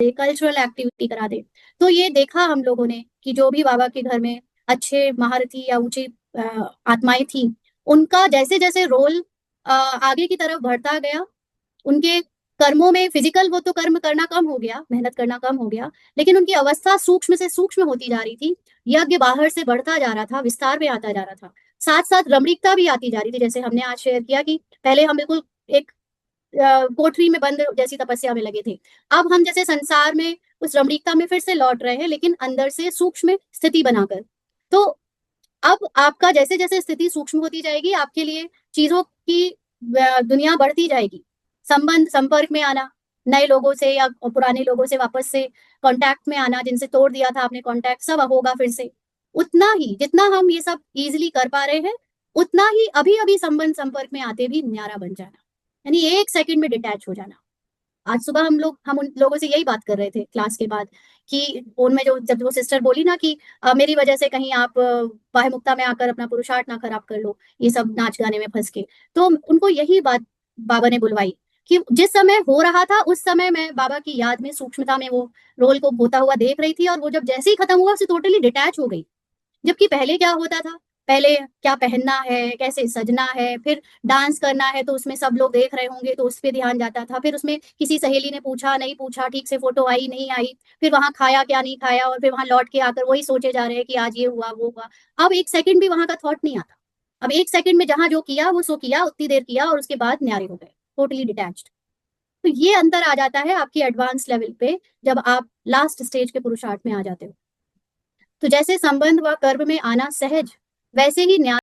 दे, cultural activity करा दे। तो ये देखा हम लोगों ने कि जो भी बाबा के घर में अच्छे महारथी या ऊंची आत्माएं थी, उनका जैसे जैसे रोल आगे की तरफ बढ़ता गया, उनके कर्मों में फिजिकल वो तो कर्म करना कम हो गया, मेहनत करना कम हो गया, लेकिन उनकी अवस्था सूक्ष्म से सूक्ष्म होती जा रही थी। यज्ञ बाहर से बढ़ता जा रहा था, विस्तार में आता जा रहा था, साथ साथ रमणीकता भी आती जा रही थी। जैसे हमने आज शेयर किया कि पहले हम बिल्कुल एक कोठरी में बंद जैसी तपस्या में लगे थे, अब हम जैसे संसार में उस रमणीकता में फिर से लौट रहे हैं, लेकिन अंदर से सूक्ष्म स्थिति बनाकर। तो अब आपका जैसे जैसे स्थिति सूक्ष्म होती जाएगी, आपके लिए चीजों की दुनिया बढ़ती जाएगी। संबंध, संपर्क में आना नए लोगों से या पुराने लोगों से वापस से कांटेक्ट में आना, जिनसे तोड़ दिया था आपने कांटेक्ट, सब होगा फिर से। उतना ही जितना हम ये सब इजीली कर पा रहे हैं, उतना ही अभी अभी संबंध संपर्क में आते भी न्यारा बन जाना, यानी 1 सेकंड में डिटैच हो जाना। आज सुबह हम उन लोगों से यही बात कर रहे थे क्लास के बाद कि उनमें जो जब वो सिस्टर बोली ना कि मेरी वजह से कहीं आप बाह्य मुक्ता में आकर अपना पुरुषार्थ ना खराब कर लो, ये सब नाच गाने में फंस के। तो उनको यही बात बाबा ने बुलवाई कि जिस समय हो रहा था उस समय मैं बाबा की याद में सूक्ष्मता में वो रोल को होता हुआ देख रही थी, और वो जब जैसे ही खत्म हुआ उससे टोटली डिटैच हो गई। जबकि पहले क्या होता था, पहले क्या पहनना है, कैसे सजना है, फिर डांस करना है तो उसमें सब लोग देख रहे होंगे तो उस पे ध्यान जाता था, फिर उसमें किसी सहेली ने पूछा नहीं पूछा, ठीक से फोटो आई नहीं आई, फिर वहां खाया क्या नहीं खाया, और फिर वहां लौट के आकर वही सोचे जा रहे हैं कि आज ये हुआ वो हुआ। अब 1 सेकंड भी वहां का थॉट नहीं आता। अब 1 सेकंड में जहां जो किया वो सो किया, उतनी देर किया और उसके बाद न्यारे हो गए, टोटली डिटैच्ड। तो ये अंतर आ जाता है आपकी एडवांस लेवल पे, जब आप लास्ट स्टेज के पुरुषार्थ में आ जाते हो। तो जैसे संबंध व कर्म में आना सहज, वैसे ही न्याय